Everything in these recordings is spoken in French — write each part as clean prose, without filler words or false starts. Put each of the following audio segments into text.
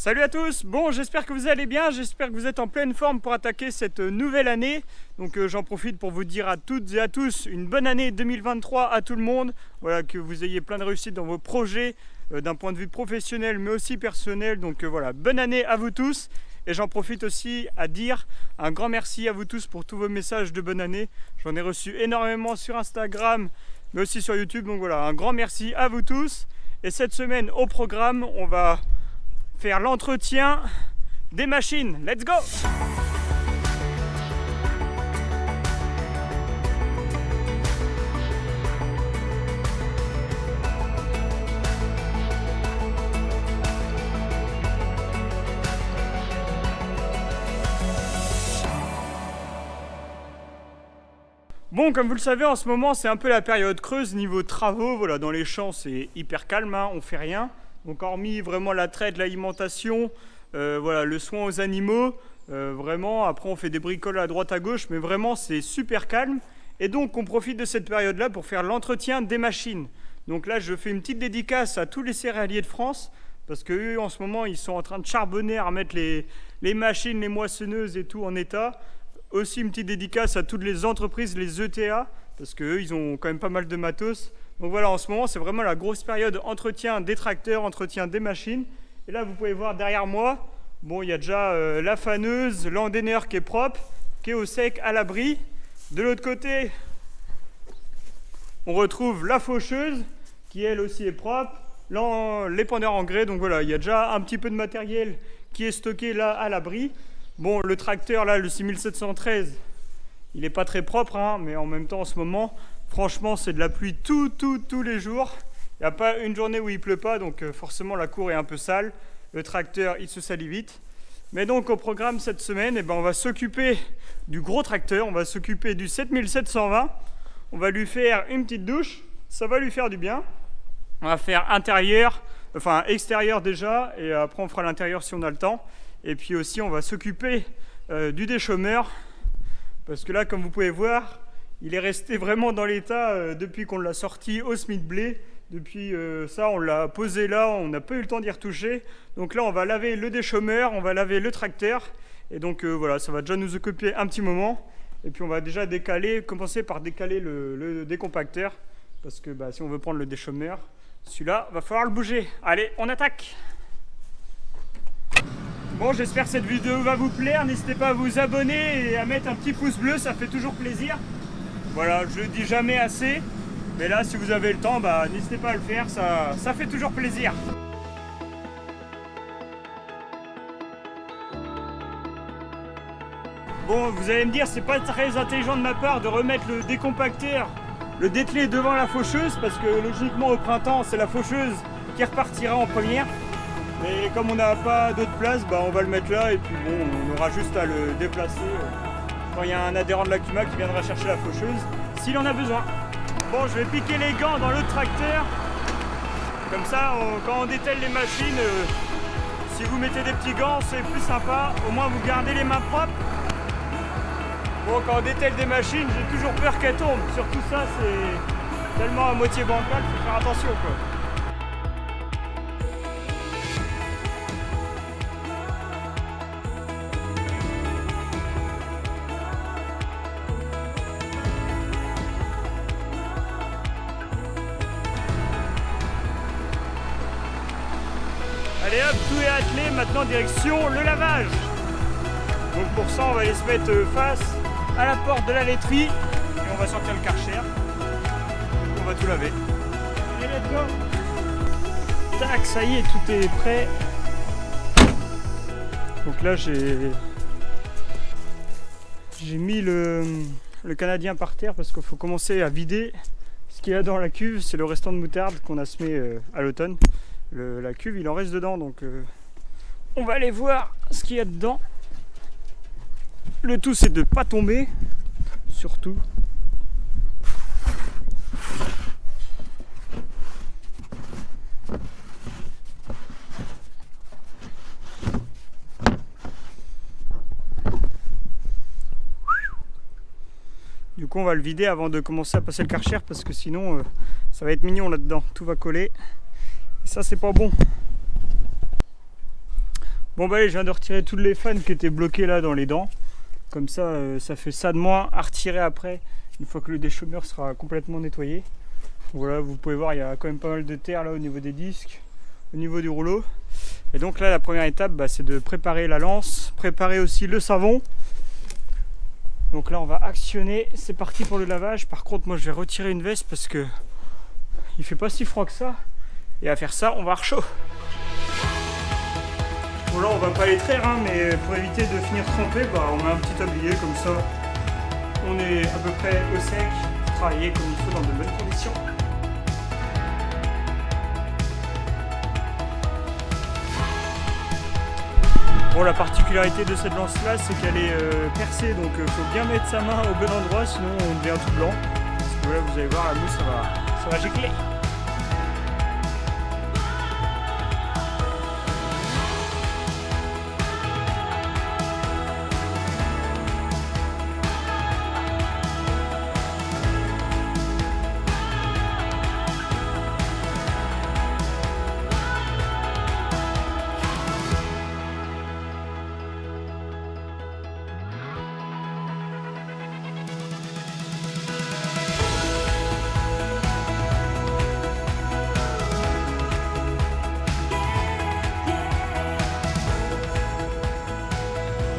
Salut à tous, bon j'espère que vous allez bien, j'espère que vous êtes en pleine forme pour attaquer cette nouvelle année. Donc j'en profite pour vous dire à toutes et à tous une bonne année 2023 à tout le monde. Voilà, que vous ayez plein de réussite dans vos projets, d'un point de vue professionnel mais aussi personnel. Donc voilà, bonne année à vous tous. Et j'en profite aussi à dire un grand merci à vous tous pour tous vos messages de bonne année. J'en ai reçu énormément sur Instagram mais aussi sur YouTube. Donc voilà, un grand merci à vous tous. Et cette semaine au programme, on va faire l'entretien des machines. Let's go! Bon, comme vous le savez, en ce moment, c'est un peu la période creuse niveau travaux. Voilà, dans les champs, c'est hyper calme, hein, on fait rien. Donc hormis vraiment la traite, l'alimentation, voilà, le soin aux animaux, vraiment, après on fait des bricoles à droite à gauche, mais vraiment c'est super calme. Et donc on profite de cette période-là pour faire l'entretien des machines. Donc là je fais une petite dédicace à tous les céréaliers de France, parce qu'eux en ce moment ils sont en train de charbonner à remettre les machines, les moissonneuses et tout en état. Aussi une petite dédicace à toutes les entreprises, les ETA, parce qu'eux ils ont quand même pas mal de matos. Donc voilà, en ce moment, c'est vraiment la grosse période entretien des tracteurs, entretien des machines. Et là, vous pouvez voir derrière moi, bon, il y a déjà la faneuse, l'endaineur qui est propre, qui est au sec, à l'abri. De l'autre côté, on retrouve la faucheuse, qui elle aussi est propre, l'épandeur en grès. Donc voilà, il y a déjà un petit peu de matériel qui est stocké là à l'abri. Bon, le tracteur, là, le 6713, il n'est pas très propre, hein, mais en même temps, en ce moment, franchement, c'est de la pluie tous les jours. Il n'y a pas une journée où il ne pleut pas, donc forcément la cour est un peu sale. Le tracteur, il se salit vite. Mais donc au programme cette semaine, eh ben, on va s'occuper du gros tracteur, on va s'occuper du 7720. On va lui faire une petite douche, ça va lui faire du bien. On va faire intérieur, enfin extérieur déjà, et après on fera l'intérieur si on a le temps. Et puis aussi on va s'occuper du déchômeur, parce que là, comme vous pouvez voir, il est resté vraiment dans l'état depuis qu'on l'a sorti au semis de blé. Depuis ça, on l'a posé là, on n'a pas eu le temps d'y retoucher. Donc là, on va laver le déchômeur, on va laver le tracteur. Et donc voilà, ça va déjà nous occuper un petit moment. Et puis on va déjà commencer par décaler le décompacteur. Parce que si on veut prendre le déchômeur, celui-là, va falloir le bouger. Allez, on attaque! Bon, j'espère que cette vidéo va vous plaire. N'hésitez pas à vous abonner et à mettre un petit pouce bleu, ça fait toujours plaisir. Voilà, je le dis jamais assez, mais là, si vous avez le temps, n'hésitez pas à le faire, ça fait toujours plaisir. Bon, vous allez me dire, c'est pas très intelligent de ma part de remettre le décompacteur, le dételé devant la faucheuse, parce que logiquement, au printemps, c'est la faucheuse qui repartira en première. Mais comme on n'a pas d'autre place, on va le mettre là, et puis bon, on aura juste à le déplacer quand il y a un adhérent de l'Akuma qui viendra chercher la faucheuse, s'il en a besoin. Bon, je vais piquer les gants dans l'autre tracteur. Comme ça, quand on dételle les machines, si vous mettez des petits gants, c'est plus sympa. Au moins, vous gardez les mains propres. Bon, quand on dételle des machines, j'ai toujours peur qu'elles tombent. Surtout ça, c'est tellement à moitié bancal, il faut faire attention, quoi. Allez hop, tout est attelé, maintenant direction le lavage. Donc pour ça, on va aller se mettre face à la porte de la laiterie et on va sortir le Karcher. Donc on va tout laver. Allez, let's go! Tac, ça y est, tout est prêt. Donc là, j'ai mis le Canadien par terre parce qu'il faut commencer à vider ce qu'il y a dans la cuve. C'est le restant de moutarde qu'on a semé à l'automne. La cuve, il en reste dedans, donc on va aller voir ce qu'il y a dedans. Le tout, c'est de ne pas tomber, surtout. Du coup, on va le vider avant de commencer à passer le Karcher parce que sinon, ça va être mignon là-dedans. Tout va coller. Et ça, c'est pas bon. Bon bah allez, je viens de retirer toutes les fans qui étaient bloquées là dans les dents. Comme ça, ça fait ça de moins à retirer après, une fois que le déchaumeur sera complètement nettoyé. Voilà, vous pouvez voir, il y a quand même pas mal de terre là au niveau des disques, au niveau du rouleau. Et donc là, la première étape, c'est de préparer la lance, préparer aussi le savon. Donc là, on va actionner, c'est parti pour le lavage. Par contre, moi, je vais retirer une veste parce que il fait pas si froid que ça. Et à faire ça, on va avoir chaud. Bon là, on va pas les traire, hein, mais pour éviter de finir trempé, on met un petit tablier comme ça. On est à peu près au sec, pour travailler comme il faut dans de bonnes conditions. Bon, la particularité de cette lance là, c'est qu'elle est percée, donc il faut bien mettre sa main au bon endroit, sinon on devient tout blanc. Parce que là, vous allez voir, la mousse ça va gicler.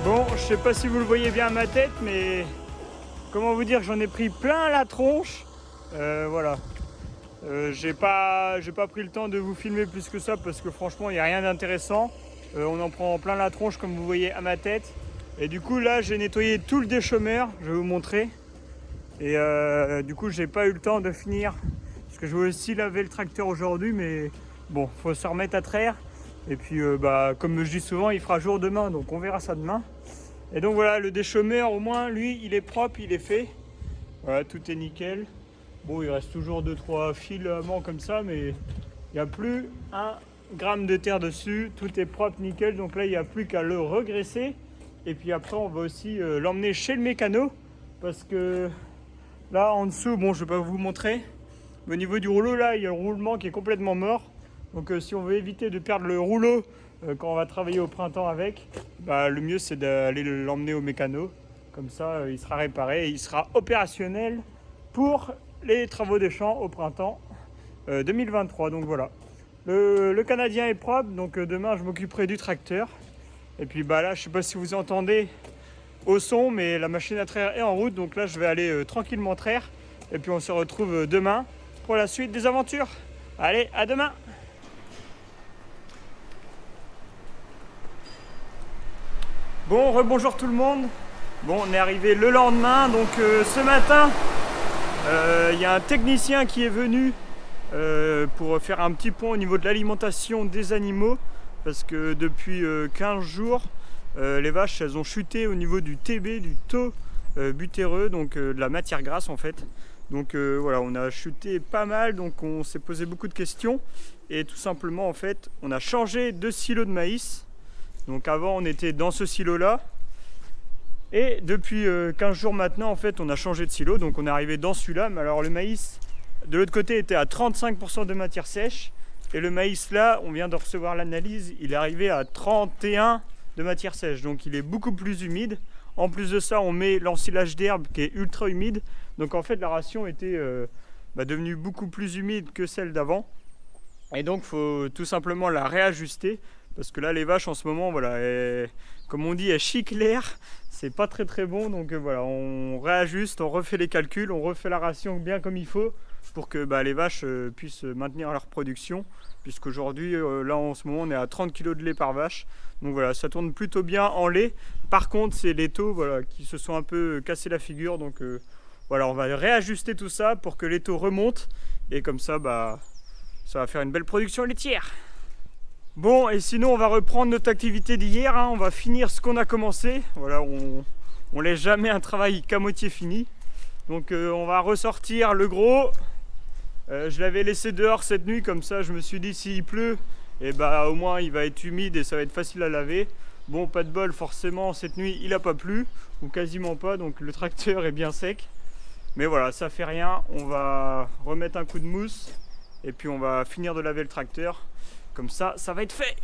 Bon, je sais pas si vous le voyez bien à ma tête, mais comment vous dire, j'en ai pris plein la tronche. Voilà. J'ai pas pris le temps de vous filmer plus que ça parce que franchement, il n'y a rien d'intéressant. On en prend plein la tronche comme vous voyez à ma tête. Et du coup, là, j'ai nettoyé tout le déchaumeur. Je vais vous montrer. Et du coup, j'ai pas eu le temps de finir parce que je vais aussi laver le tracteur aujourd'hui, mais bon, faut se remettre à traire. Et puis, comme je dis souvent, il fera jour demain, donc on verra ça demain. Et donc voilà, le déchaumeur, au moins, lui, il est propre, il est fait. Voilà, tout est nickel. Bon, il reste toujours 2-3 filaments comme ça, mais il n'y a plus 1 gramme de terre dessus. Tout est propre, nickel. Donc là, il n'y a plus qu'à le regraisser. Et puis après, on va aussi l'emmener chez le mécano. Parce que là, en dessous, bon, je ne vais pas vous montrer. Mais au niveau du rouleau, là, il y a le roulement qui est complètement mort. Donc si on veut éviter de perdre le rouleau quand on va travailler au printemps avec, le mieux c'est d'aller l'emmener au mécano. Comme ça, il sera réparé et il sera opérationnel pour les travaux des champs au printemps 2023. Donc voilà. Le Canadien est propre, donc demain je m'occuperai du tracteur. Et puis là, je sais pas si vous entendez au son, mais la machine à traire est en route. Donc là, je vais aller tranquillement traire. Et puis on se retrouve demain pour la suite des aventures. Allez, à demain! Bon, rebonjour tout le monde. Bon, on est arrivé le lendemain, donc ce matin, il y a un technicien qui est venu pour faire un petit point au niveau de l'alimentation des animaux, parce que depuis 15 jours, les vaches, elles ont chuté au niveau du TB, du taux butéreux, donc de la matière grasse en fait. Donc voilà, on a chuté pas mal, donc on s'est posé beaucoup de questions, et tout simplement en fait, on a changé de silo de maïs. Donc avant on était dans ce silo là et depuis 15 jours maintenant en fait on a changé de silo, donc on est arrivé dans celui-là. Mais alors le maïs de l'autre côté était à 35% de matière sèche et le maïs là, on vient de recevoir l'analyse, il est arrivé à 31 de matière sèche, donc il est beaucoup plus humide. En plus de ça, on met l'ensilage d'herbe qui est ultra humide, donc en fait la ration était devenue beaucoup plus humide que celle d'avant, et donc il faut tout simplement la réajuster. Parce que là, les vaches en ce moment, voilà, comme on dit, elles chiquent l'air. C'est pas très très bon. Donc voilà, on réajuste, on refait les calculs, on refait la ration bien comme il faut pour que les vaches puissent maintenir leur production. Puisqu'aujourd'hui, là en ce moment, on est à 30 kg de lait par vache. Donc voilà, ça tourne plutôt bien en lait. Par contre, c'est les taux qui se sont un peu cassés la figure. Donc voilà, on va réajuster tout ça pour que les taux remontent. Et comme ça, ça va faire une belle production laitière. Bon, et sinon on va reprendre notre activité d'hier, hein. On va finir ce qu'on a commencé. Voilà, on laisse jamais un travail qu'à moitié fini. Donc on va ressortir le gros. Je l'avais laissé dehors cette nuit, comme ça je me suis dit s'il pleut, et au moins il va être humide et ça va être facile à laver. Bon, pas de bol, forcément cette nuit il n'a pas plu, ou quasiment pas, donc le tracteur est bien sec. Mais voilà, ça fait rien, on va remettre un coup de mousse et puis on va finir de laver le tracteur. Comme ça, ça va être fait.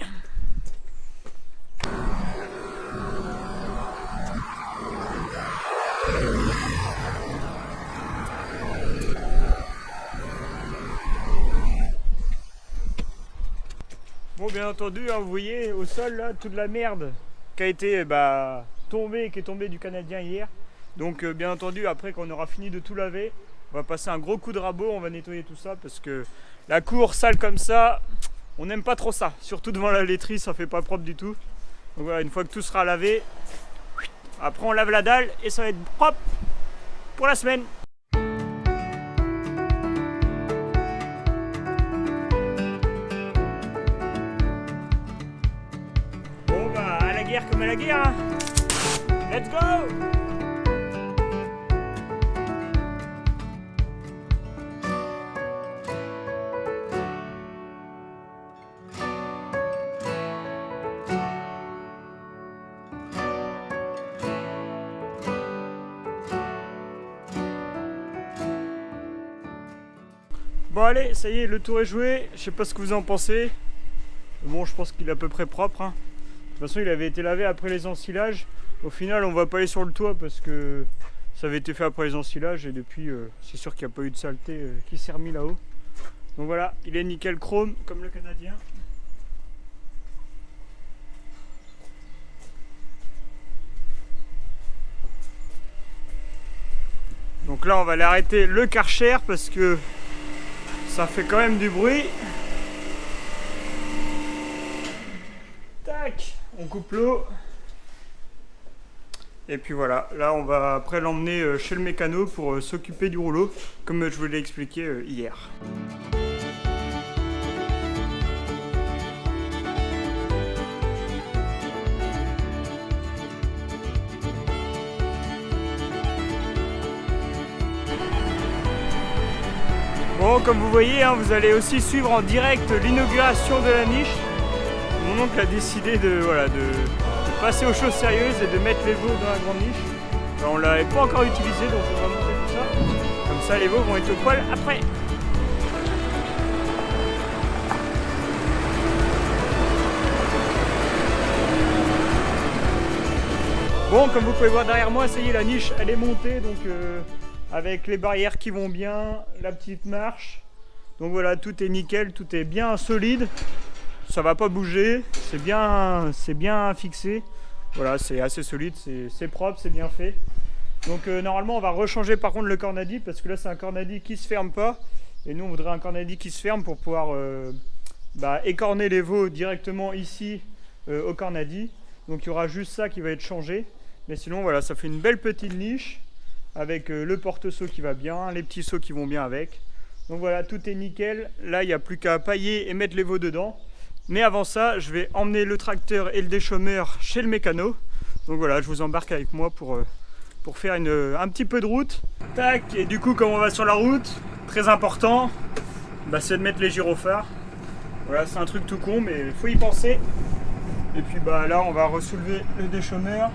bien entendu, hein, vous voyez au sol là toute la merde qui a été tombée, qui est tombée du Canadien hier. Donc bien entendu, après qu'on aura fini de tout laver, on va passer un gros coup de rabot, on va nettoyer tout ça parce que la cour sale comme ça, on n'aime pas trop ça. Surtout devant la laiterie, ça fait pas propre du tout. Donc voilà, une fois que tout sera lavé, après on lave la dalle et ça va être propre pour la semaine. Bon bah à la guerre comme à la guerre, hein. Let's go! Bon allez, ça y est, le tour est joué, je sais pas ce que vous en pensez. Bon, je pense qu'il est à peu près propre, hein. De toute façon, il avait été lavé après les ensilages. Au final, on va pas aller sur le toit parce que ça avait été fait après les ensilages et depuis, c'est sûr qu'il n'y a pas eu de saleté qui s'est remis là-haut. Donc voilà, il est nickel chrome comme le Canadien. Donc là, on va aller arrêter le Karcher parce que ça fait quand même du bruit. Tac, on coupe l'eau. Et puis voilà, là on va après l'emmener chez le mécano pour s'occuper du rouleau, comme je vous l'ai expliqué hier. Bon, comme vous voyez, hein, vous allez aussi suivre en direct l'inauguration de la niche. Mon oncle a décidé de passer aux choses sérieuses et de mettre les veaux dans la grande niche. Alors, on ne l'avait pas encore utilisé, donc on va monter tout ça. Comme ça, les veaux vont être au poil après. Bon, comme vous pouvez voir derrière moi, ça y est, la niche, elle est montée, donc avec les barrières qui vont bien, la petite marche. Donc voilà, tout est nickel, tout est bien solide. Ça va pas bouger, c'est bien fixé. Voilà, c'est assez solide, c'est propre, c'est bien fait. Donc normalement, on va rechanger par contre le cornadi parce que là, c'est un cornadi qui se ferme pas. Et nous, on voudrait un cornadi qui se ferme pour pouvoir écorner les veaux directement ici au cornadi. Donc il y aura juste ça qui va être changé. Mais sinon, voilà, ça fait une belle petite niche avec le porte-seau qui va bien, les petits seaux qui vont bien avec. Donc voilà, tout est nickel. Là, il n'y a plus qu'à pailler et mettre les veaux dedans. Mais avant ça, je vais emmener le tracteur et le déchômeur chez le mécano. Donc voilà, je vous embarque avec moi pour faire un petit peu de route. Tac, et du coup, comme on va sur la route, très important, c'est de mettre les gyrophares. Voilà, c'est un truc tout con, mais il faut y penser. Et puis là, on va ressoulever le déchômeur.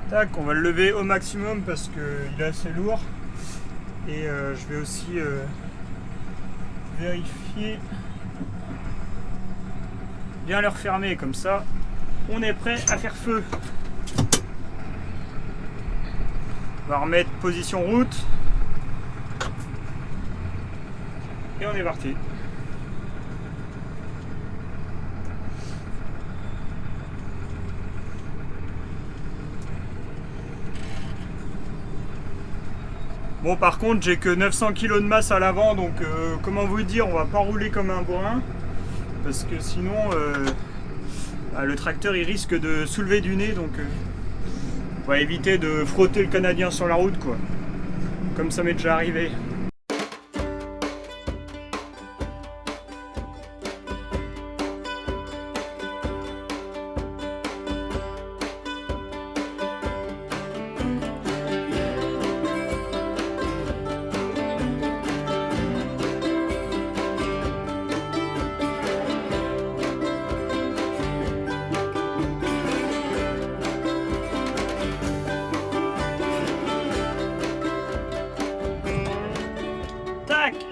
Tac, on va le lever au maximum parce qu'il est assez lourd. Et je vais aussi vérifier bien le refermer, comme ça on est prêt à faire feu. On va remettre position route et on est parti. Bon, par contre, j'ai que 900 kg de masse à l'avant, donc comment vous dire, on va pas rouler comme un bourrin parce que sinon le tracteur il risque de soulever du nez, donc on va éviter de frotter le Canadien sur la route, quoi, comme ça m'est déjà arrivé.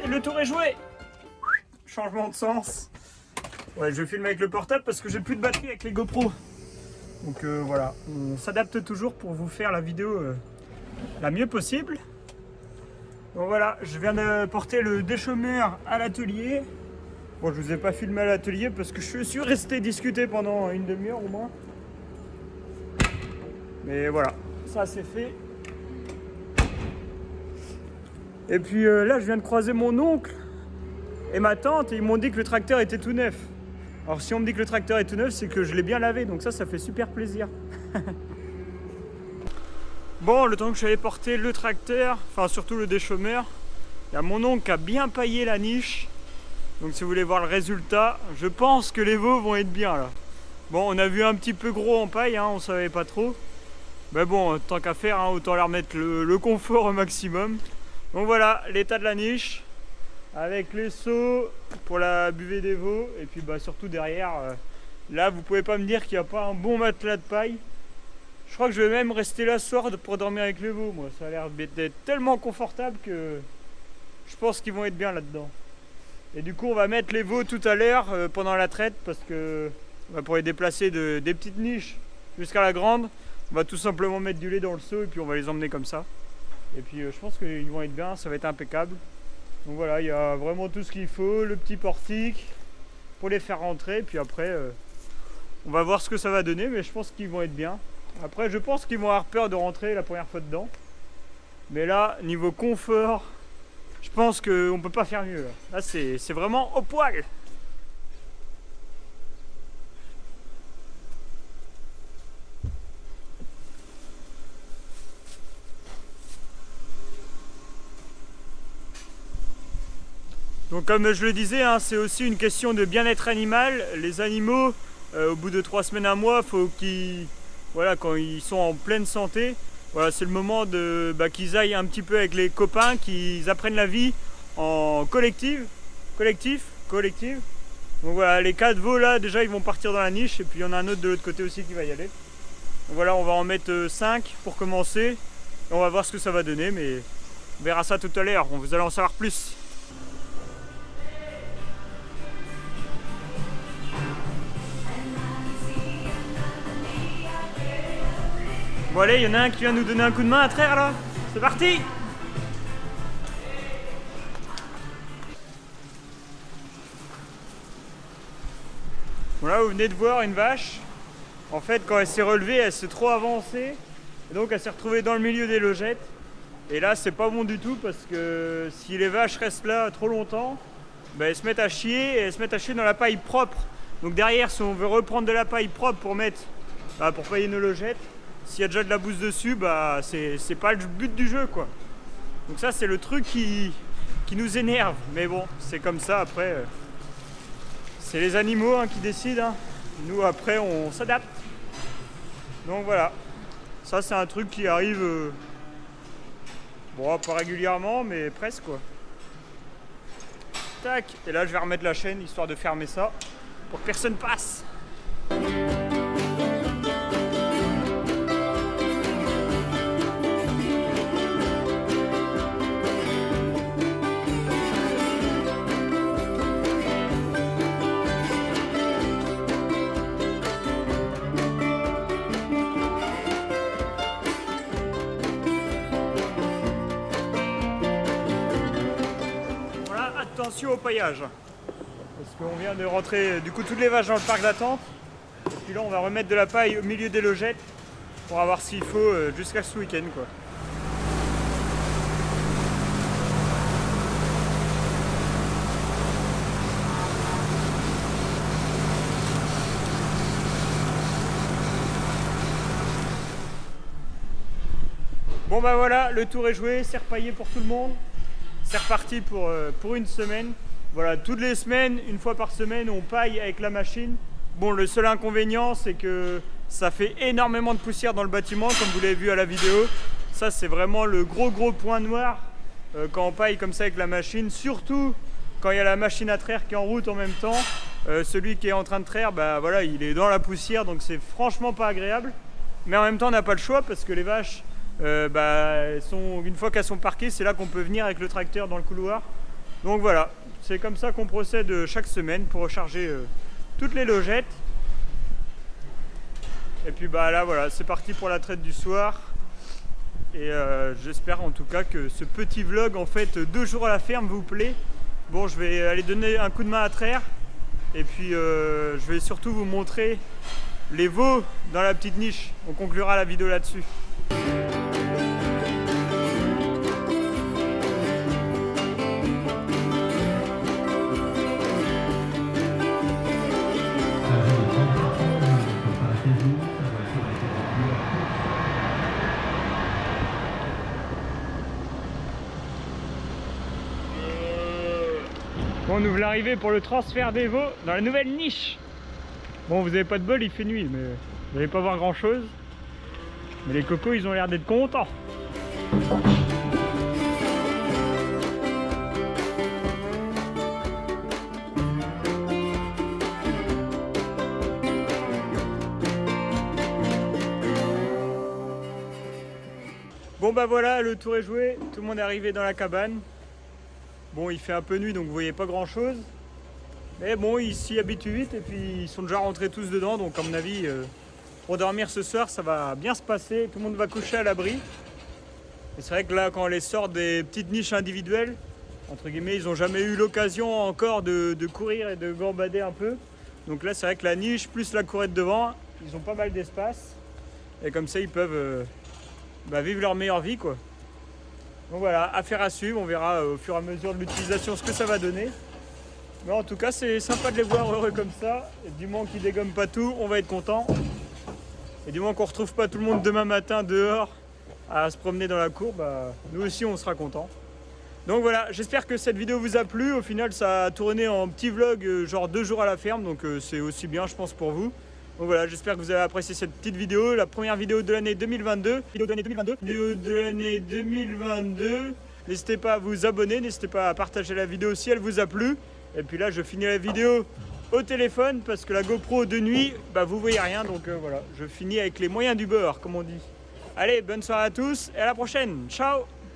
Le tour est joué. Changement de sens. Ouais, je filme avec le portable parce que j'ai plus de batterie avec les GoPro. Donc voilà, on s'adapte toujours pour vous faire la vidéo la mieux possible. Donc voilà, je viens de porter le déchômeur à l'atelier. Bon, je vous ai pas filmé à l'atelier parce que je suis resté discuter pendant une demi-heure au moins. Mais voilà, ça c'est fait. Et puis là, je viens de croiser mon oncle et ma tante et ils m'ont dit que le tracteur était tout neuf. Alors si on me dit que le tracteur est tout neuf, c'est que je l'ai bien lavé, donc ça fait super plaisir. Bon, le temps que je suis allé porter le tracteur, enfin surtout le déchômeur, il y a mon oncle qui a bien paillé la niche. Donc si vous voulez voir le résultat, je pense que les veaux vont être bien là. Bon, on a vu un petit peu gros en paille, hein, on savait pas trop. Mais bon, tant qu'à faire, hein, autant leur mettre le confort au maximum. Donc voilà, l'état de la niche, avec les seaux pour la buvée des veaux. Et puis bah, surtout derrière, là vous pouvez pas me dire qu'il n'y a pas un bon matelas de paille. Je crois que je vais même rester là ce soir pour dormir avec les veaux. Moi, ça a l'air d'être tellement confortable que je pense qu'ils vont être bien là-dedans. Et du coup, on va mettre les veaux tout à l'heure pendant la traite parce que pour les déplacer des petites niches jusqu'à la grande, on va tout simplement mettre du lait dans le seau et puis on va les emmener comme ça. Et puis je pense qu'ils vont être bien, ça va être impeccable. Donc voilà, il y a vraiment tout ce qu'il faut, le petit portique pour les faire rentrer. Puis après, on va voir ce que ça va donner, mais je pense qu'ils vont être bien. Après, je pense qu'ils vont avoir peur de rentrer la première fois dedans. Mais là, niveau confort, je pense qu'on ne peut pas faire mieux. Là, c'est vraiment au poil. Donc comme je le disais, hein, c'est aussi une question de bien-être animal. Les animaux, au bout de 3 semaines, 1 mois, faut qu'ils, voilà, quand ils sont en pleine santé, voilà, c'est le moment qu'ils aillent un petit peu avec les copains, qu'ils apprennent la vie en collectif. Donc voilà, les 4 veaux là, déjà ils vont partir dans la niche et puis il y en a un autre de l'autre côté aussi qui va y aller. Donc voilà, on va en mettre 5 pour commencer et on va voir ce que ça va donner, mais on verra ça tout à l'heure, vous allez en savoir plus. Bon allez, il y en a un qui vient nous donner un coup de main à traire là. C'est parti! Voilà, vous venez de voir une vache. En fait, quand elle s'est relevée, elle s'est trop avancée. Et donc elle s'est retrouvée dans le milieu des logettes. Et là, c'est pas bon du tout parce que si les vaches restent là trop longtemps, elles se mettent à chier et elles se mettent à chier dans la paille propre. Donc derrière, si on veut reprendre de la paille propre pour mettre, pour pailler nos logettes, s'il y a déjà de la bouse dessus, c'est pas le but du jeu quoi. Donc ça c'est le truc qui nous énerve. Mais bon, c'est comme ça après. C'est les animaux qui décident. Hein. Nous après on s'adapte. Donc voilà. Ça c'est un truc qui arrive bon pas régulièrement mais presque quoi. Tac. Et là je vais remettre la chaîne histoire de fermer ça pour que personne passe. Attention au paillage parce qu'on vient de rentrer du coup toutes les vaches dans le parc d'attente et puis là on va remettre de la paille au milieu des logettes pour avoir s'il faut jusqu'à ce week-end quoi. Bon bah voilà, le tour est joué, c'est repaillé pour tout le monde. C'est reparti pour une semaine. Voilà, toutes les semaines, une fois par semaine, on paille avec la machine. Bon, le seul inconvénient, c'est que ça fait énormément de poussière dans le bâtiment, comme vous l'avez vu à la vidéo. Ça, c'est vraiment le gros point noir quand on paille comme ça avec la machine. Surtout quand il y a la machine à traire qui est en route en même temps. Celui qui est en train de traire, voilà, il est dans la poussière, donc c'est franchement pas agréable. Mais en même temps, on n'a pas le choix parce que les vaches... une fois qu'elles sont parquées, c'est là qu'on peut venir avec le tracteur dans le couloir. Donc voilà, c'est comme ça qu'on procède chaque semaine pour recharger toutes les logettes. Et puis là voilà, c'est parti pour la traite du soir. Et j'espère en tout cas que ce petit vlog en fait 2 jours à la ferme vous plaît. Bon, je vais aller donner un coup de main à traire. Et puis je vais surtout vous montrer les veaux dans la petite niche. On conclura la vidéo là-dessus. Bon, on ouvre l'arrivée pour le transfert des veaux dans la nouvelle niche. Bon, vous avez pas de bol, il fait nuit, mais vous n'allez pas voir grand chose. Mais les cocos, ils ont l'air d'être contents. Bon bah voilà, le tour est joué, tout le monde est arrivé dans la cabane. Bon, il fait un peu nuit donc vous voyez pas grand chose. Mais bon, ils s'y habituent vite et puis ils sont déjà rentrés tous dedans. Donc à mon avis, pour dormir ce soir, ça va bien se passer. Tout le monde va coucher à l'abri. Et c'est vrai que là, quand on les sort des petites niches individuelles, entre guillemets, ils n'ont jamais eu l'occasion encore de courir et de gambader un peu. Donc là, c'est vrai que la niche plus la courette devant, ils ont pas mal d'espace. Et comme ça, ils peuvent vivre leur meilleure vie, quoi. Donc voilà, affaire à suivre, on verra au fur et à mesure de l'utilisation ce que ça va donner. Mais en tout cas, c'est sympa de les voir heureux comme ça. Et du moment qu'ils dégomment pas tout, on va être content. Et du moment qu'on retrouve pas tout le monde demain matin dehors à se promener dans la cour, nous aussi on sera content. Donc voilà, j'espère que cette vidéo vous a plu. Au final, ça a tourné en petit vlog, genre 2 jours à la ferme. Donc c'est aussi bien, je pense, pour vous. Donc voilà, j'espère que vous avez apprécié cette petite vidéo, la première vidéo de l'année 2022. Vidéo de l'année 2022. N'hésitez pas à vous abonner, n'hésitez pas à partager la vidéo si elle vous a plu. Et puis là, je finis la vidéo au téléphone parce que la GoPro de nuit, vous voyez rien. Donc voilà, je finis avec les moyens du bord, comme on dit. Allez, bonne soirée à tous et à la prochaine. Ciao!